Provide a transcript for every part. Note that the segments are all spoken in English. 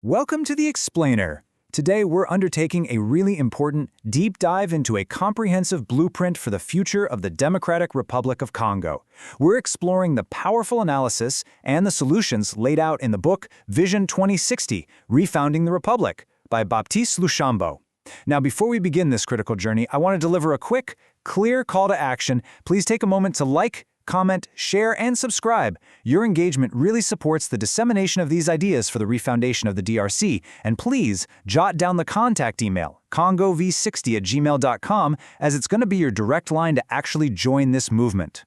Welcome to the Explainer. Today we're undertaking a really important deep dive into a comprehensive blueprint for the future of the Democratic Republic of Congo. We're exploring the powerful analysis and the solutions laid out in the book Vision 2060, Refounding the Republic by Baptiste Luchambeau. Now, before we begin this critical journey, I want to deliver a quick, clear call to action. Please take a moment to like, comment, share, and subscribe. Your engagement really supports the dissemination of these ideas for the refoundation of the DRC, and please jot down the contact email, congov60@gmail.com, as it's going to be your direct line to actually join this movement.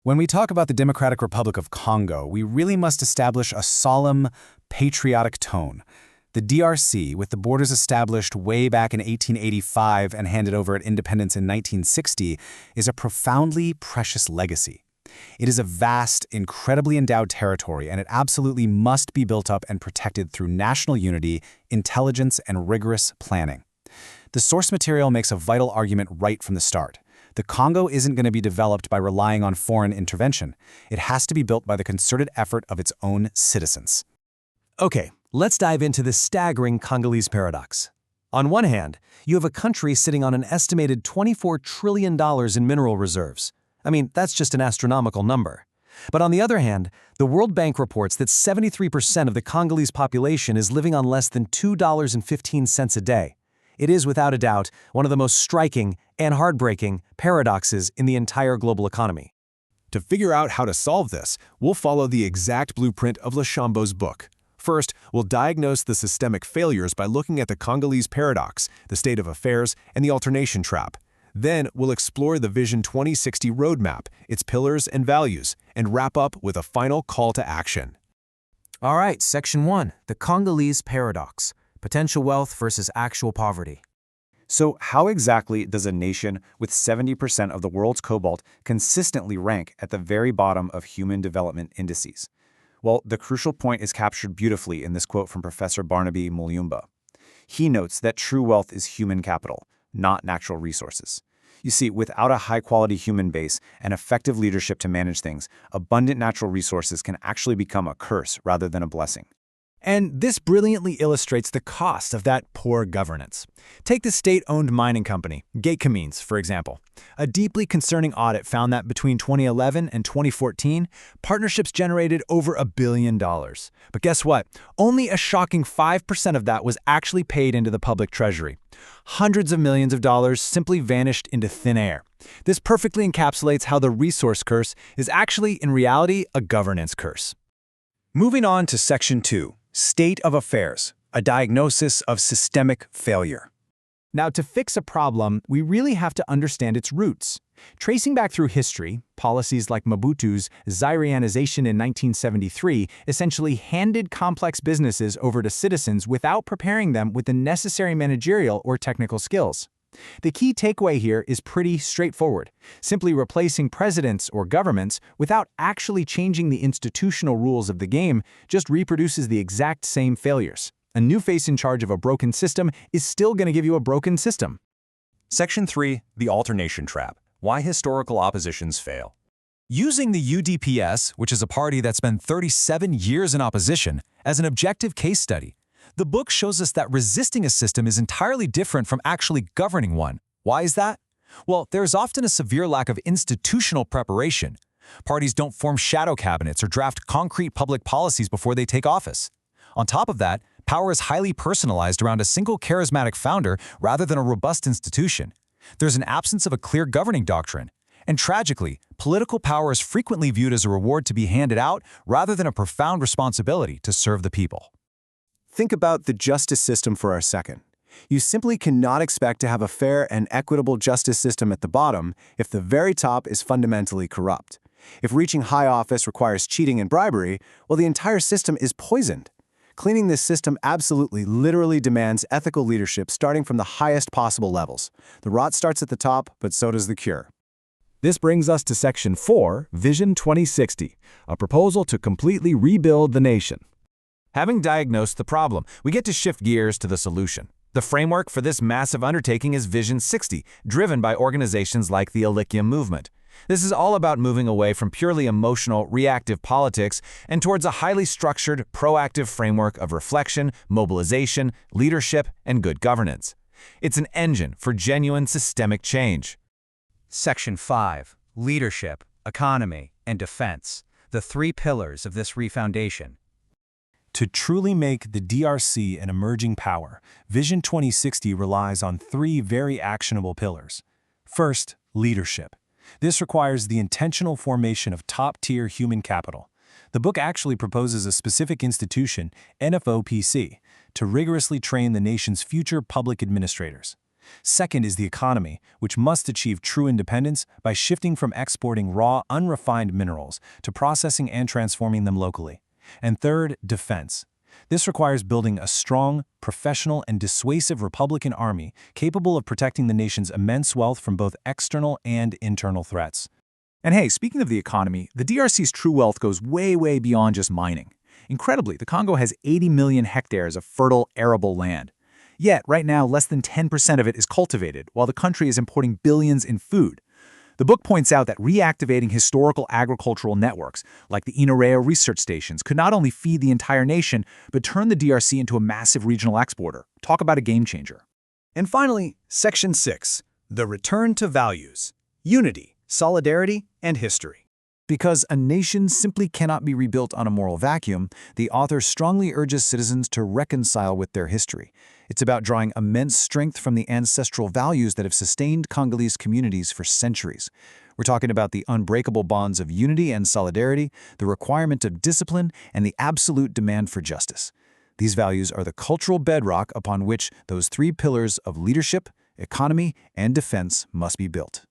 When we talk about the Democratic Republic of Congo, we really must establish a solemn, patriotic tone. The DRC, with the borders established way back in 1885 and handed over at independence in 1960, is a profoundly precious legacy. It is a vast, incredibly endowed territory, and it absolutely must be built up and protected through national unity, intelligence, and rigorous planning. The source material makes a vital argument right from the start. The Congo isn't going to be developed by relying on foreign intervention. It has to be built by the concerted effort of its own citizens. Okay, let's dive into this staggering Congolese paradox. On one hand, you have a country sitting on an estimated $24 trillion in mineral reserves. I mean, that's just an astronomical number. But on the other hand, the World Bank reports that 73% of the Congolese population is living on less than $2.15 a day. It is, without a doubt, one of the most striking and heartbreaking paradoxes in the entire global economy. To figure out how to solve this, we'll follow the exact blueprint of Luchambeau's book. First, we'll diagnose the systemic failures by looking at the Congolese paradox, the state of affairs, and the alternation trap. Then, we'll explore the Vision 2060 roadmap, its pillars and values, and wrap up with a final call to action. All right, Section 1, the Congolese paradox, potential wealth versus actual poverty. So how exactly does a nation with 70% of the world's cobalt consistently rank at the very bottom of human development indices? Well, the crucial point is captured beautifully in this quote from Professor Barnaby Mulumba. He notes that true wealth is human capital, not natural resources. You see, without a high-quality human base and effective leadership to manage things, abundant natural resources can actually become a curse rather than a blessing. And this brilliantly illustrates the cost of that poor governance. Take the state-owned mining company, Gécamines, for example. A deeply concerning audit found that between 2011 and 2014, partnerships generated over $1 billion. But guess what? Only a shocking 5% of that was actually paid into the public treasury. Hundreds of millions of dollars simply vanished into thin air. This perfectly encapsulates how the resource curse is actually, in reality, a governance curse. Moving on to Section 2. State of Affairs, a diagnosis of systemic failure. Now, to fix a problem, we really have to understand its roots. Tracing back through history, policies like Mobutu's Zairianization in 1973 essentially handed complex businesses over to citizens without preparing them with the necessary managerial or technical skills. The key takeaway here is pretty straightforward. Simply replacing presidents or governments without actually changing the institutional rules of the game just reproduces the exact same failures. A new face in charge of a broken system is still going to give you a broken system. Section 3, the alternation trap. Why historical oppositions fail. Using the UDPS, which is a party that's been 37 years in opposition, as an objective case study, the book shows us that resisting a system is entirely different from actually governing one. Why is that? Well, there's often a severe lack of institutional preparation. Parties don't form shadow cabinets or draft concrete public policies before they take office. On top of that, power is highly personalized around a single charismatic founder rather than a robust institution. There's an absence of a clear governing doctrine. And tragically, political power is frequently viewed as a reward to be handed out rather than a profound responsibility to serve the people. Think about the justice system for a second. You simply cannot expect to have a fair and equitable justice system at the bottom if the very top is fundamentally corrupt. If reaching high office requires cheating and bribery, well, the entire system is poisoned. Cleaning this system absolutely, literally demands ethical leadership starting from the highest possible levels. The rot starts at the top, but so does the cure. This brings us to Section 4, Vision 2060, a proposal to completely rebuild the nation. Having diagnosed the problem, we get to shift gears to the solution. The framework for this massive undertaking is Vision 60, driven by organizations like the Alikium movement. This is all about moving away from purely emotional, reactive politics and towards a highly structured, proactive framework of reflection, mobilization, leadership, and good governance. It's an engine for genuine systemic change. Section 5. Leadership, Economy, and Defense, the three pillars of this refoundation. To truly make the DRC an emerging power, Vision 2060 relies on three very actionable pillars. First, leadership. This requires the intentional formation of top-tier human capital. The book actually proposes a specific institution, NFOPC, to rigorously train the nation's future public administrators. Second is the economy, which must achieve true independence by shifting from exporting raw, unrefined minerals to processing and transforming them locally. And third, defense. This requires building a strong, professional, and dissuasive Republican army capable of protecting the nation's immense wealth from both external and internal threats. And hey, speaking of the economy, the DRC's true wealth goes way, way beyond just mining. Incredibly, the Congo has 80 million hectares of fertile, arable land. Yet, right now, less than 10% of it is cultivated, while the country is importing billions in food. The book points out that reactivating historical agricultural networks, like the Inareo research stations, could not only feed the entire nation, but turn the DRC into a massive regional exporter. Talk about a game changer. And finally, Section 6, the return to values, unity, solidarity, and history. Because a nation simply cannot be rebuilt on a moral vacuum, the author strongly urges citizens to reconcile with their history. It's about drawing immense strength from the ancestral values that have sustained Congolese communities for centuries. We're talking about the unbreakable bonds of unity and solidarity, the requirement of discipline, and the absolute demand for justice. These values are the cultural bedrock upon which those three pillars of leadership, economy, and defense must be built.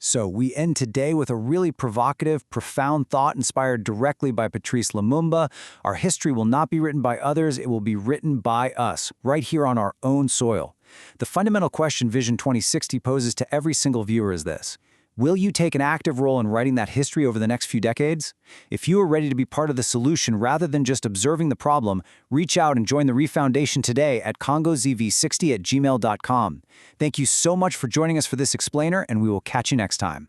So we end today with a really provocative, profound thought inspired directly by Patrice Lumumba. Our history will not be written by others, it will be written by us, right here on our own soil. The fundamental question Vision 2060 poses to every single viewer is this: will you take an active role in writing that history over the next few decades? If you are ready to be part of the solution rather than just observing the problem, reach out and join the Refoundation today at congozv60@gmail.com. Thank you so much for joining us for this explainer, and we will catch you next time.